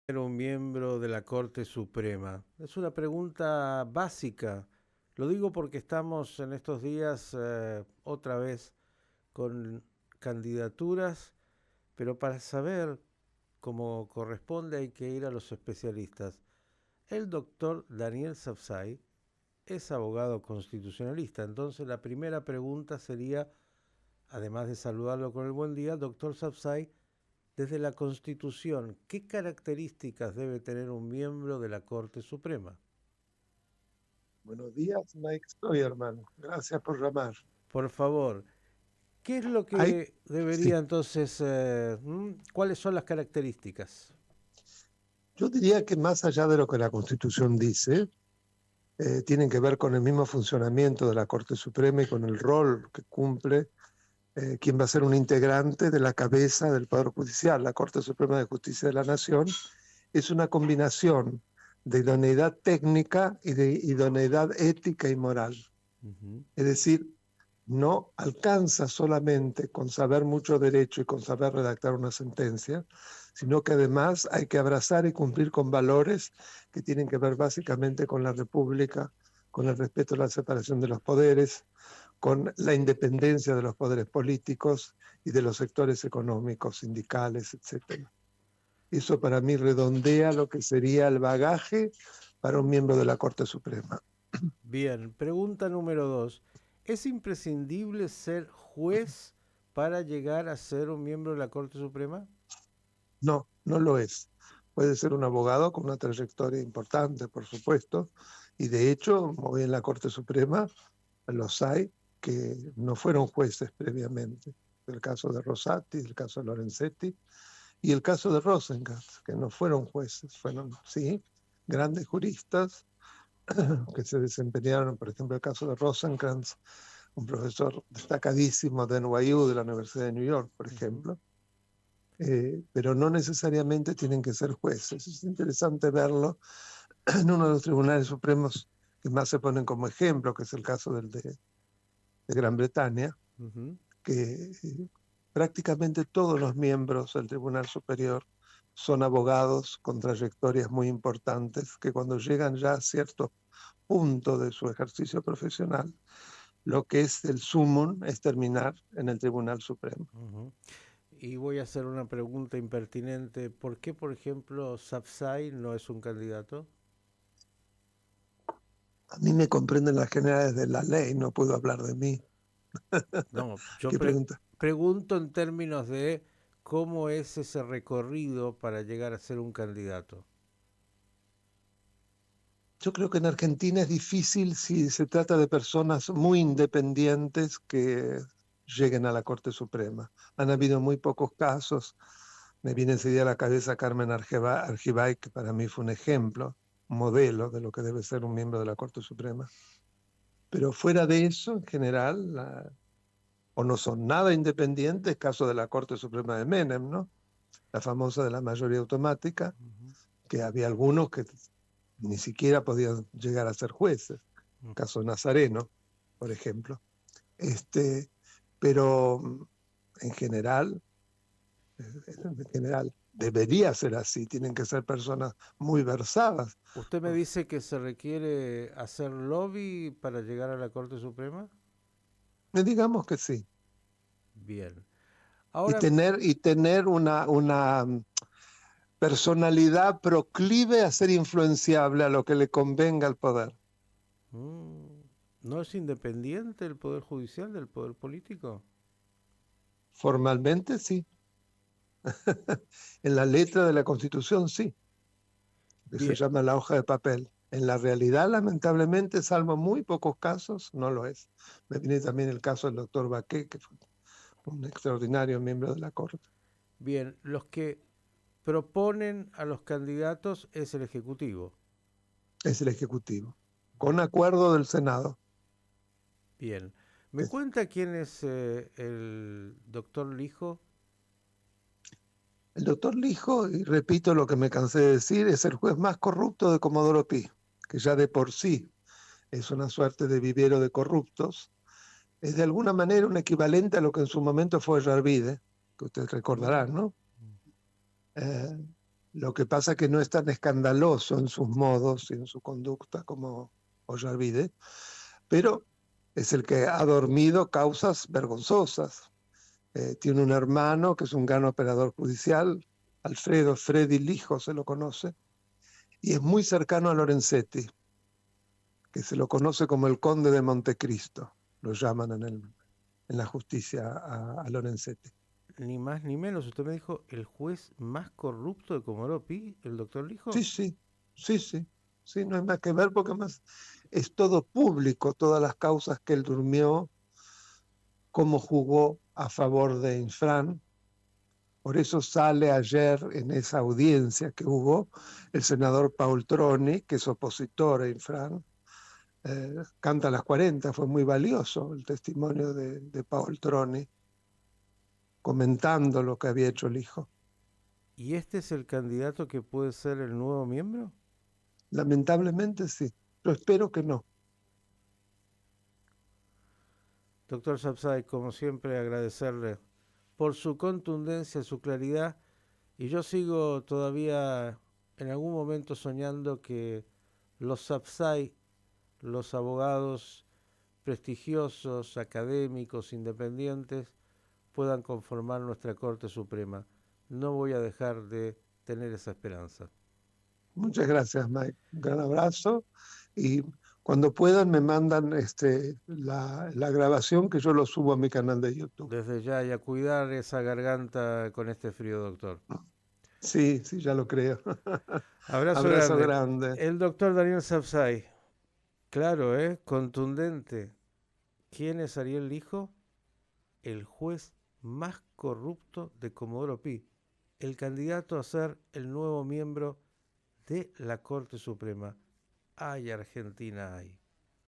Ser un miembro de la Corte Suprema? Es una pregunta básica. Lo digo porque estamos en estos días otra vez con candidaturas, pero para saber cómo corresponde hay que ir a los especialistas. El doctor Daniel Sapsay es abogado constitucionalista, entonces la primera pregunta sería, además de saludarlo con el buen día, doctor Sapsay, desde la Constitución, ¿qué características debe tener un miembro de la Corte Suprema? Buenos días, Mike Stoyerman. Gracias por llamar. Por favor, ¿qué es lo Hay, que debería sí, entonces, cuáles son las características? yo diría que más allá de lo que la Constitución dice, tienen que ver con el mismo funcionamiento de la Corte Suprema y con el rol que cumple quien va a ser un integrante de la cabeza del Poder Judicial. La Corte Suprema de Justicia de la Nación es una combinación de idoneidad técnica y de idoneidad ética y moral. Ujú. Es decir, no alcanza solamente con saber mucho derecho y con saber redactar una sentencia, sino que además hay que abrazar y cumplir con valores que tienen que ver básicamente con la República, con el respeto a la separación de los poderes, con la independencia de los poderes políticos y de los sectores económicos, sindicales, etc. Eso para mí redondea lo que sería el bagaje para un miembro de la Corte Suprema. Bien, pregunta número 2. ¿Es imprescindible ser juez para llegar a ser un miembro de la Corte Suprema? No, no lo es. Puede ser un abogado con una trayectoria importante, por supuesto, y de hecho, hoy en la Corte Suprema los hay que no fueron jueces previamente. El caso de Rosati, el caso de Lorenzetti y el caso de Rosenkrantz, que no fueron jueces, fueron, sí, grandes juristas que se desempeñaron, por ejemplo, el caso de Rosenkrantz, un profesor destacadísimo de NYU, de la Universidad de New York, por Ujú. ejemplo, pero no necesariamente tienen que ser jueces. Es interesante verlo en uno de los tribunales supremos que más se ponen como ejemplo, que es el caso de Gran Bretaña, Ujú. que prácticamente todos los miembros del Tribunal Superior son abogados con trayectorias muy importantes, que cuando llegan ya a cierto punto de su ejercicio profesional, lo que es el sumum es terminar en el Tribunal Supremo. Ujú. Y voy a hacer una pregunta impertinente. ¿Por qué, por ejemplo, Sapsay no es un candidato? A mí me comprenden las generales de la ley, no puedo hablar de mí. No, yo ¿Qué pregunta? pregunto en términos de cómo es ese recorrido para llegar a ser un candidato. Yo creo que en Argentina es difícil si se trata de personas muy independientes que lleguen a la Corte Suprema. Han habido muy pocos casos. Me viene enseguida a la cabeza Carmen Argibay, que para mí fue un ejemplo, un modelo de lo que debe ser un miembro de la Corte Suprema. Pero fuera de eso, en general, o no son nada independientes, caso de la Corte Suprema de Menem, ¿no? La famosa de la mayoría automática, Ujú. que había algunos que ni siquiera podían llegar a ser jueces. Caso Nazareno, por ejemplo. Este, pero en general, en general, debería ser así. Tienen que ser personas muy versadas. ¿Usted me dice que se requiere hacer lobby para llegar a la Corte Suprema? Digamos que sí. Bien. Y Ahora, tener una personalidad proclive a ser influenciable a lo que le convenga al poder. mm, ¿no es independiente el Poder Judicial del Poder Político? Formalmente sí. En la letra de la Constitución sí, que se Bien, llama la hoja de papel. En la realidad, lamentablemente, salvo muy pocos casos, no lo es. Me viene también el caso del doctor Baquet, que fue un extraordinario miembro de la Corte. bien, los que proponen a los candidatos es el Ejecutivo. Es el Ejecutivo, con acuerdo del Senado. Bien. ¿Me cuenta quién es el doctor Lijo? El doctor Lijo, y repito lo que me cansé de decir, es el juez más corrupto de Comodoro Pi, que ya de por sí es una suerte de vivero de corruptos. Es de alguna manera un equivalente a lo que en su momento fue Yarvide. que ustedes recordarán, ¿no? Eh, lo que pasa es que no es tan escandaloso en sus modos y en su conducta como Ollarvide, pero es el que ha dormido causas vergonzosas. Tiene un hermano que es un gran operador judicial, Alfredo Freddy Lijo se lo conoce, y es muy cercano a Lorenzetti, que se lo conoce como el conde de Montecristo, lo llaman en la justicia a Lorenzetti. Ni más ni menos, usted me dijo el juez más corrupto de Comodoro Pi, el doctor Lijo. Sí, sí, sí, sí, sí, no hay más que ver porque más es todo público, todas las causas que él durmió, cómo jugó a favor de Infran. Por eso sale ayer en esa audiencia que hubo el senador Paul Troni, que es opositor a Infran, canta a las 40, fue muy valioso el testimonio de Paul Troni, comentando lo que había hecho el hijo. ¿Y este es el candidato que puede ser el nuevo miembro? Lamentablemente sí, yo espero que no. Doctor Sapsay, como siempre, agradecerle por su contundencia, su claridad, y yo sigo todavía en algún momento soñando que los Sapsay, los abogados prestigiosos, académicos, independientes, puedan conformar nuestra Corte Suprema. No voy a dejar de tener esa esperanza. Muchas gracias, Mike. Un gran abrazo y cuando puedan me mandan la grabación que yo lo subo a mi canal de YouTube. Desde ya, y a cuidar esa garganta con este frío, doctor. Sí, sí, ya lo creo. Abrazo Abrazo grande. grande. El doctor Daniel Sapsay. Claro, contundente. ¿Quién es Ariel Lijo? El juez más corrupto de Comodoro Pi. El candidato a ser el nuevo miembro de la Corte Suprema. ¡Ay, Argentina, ay!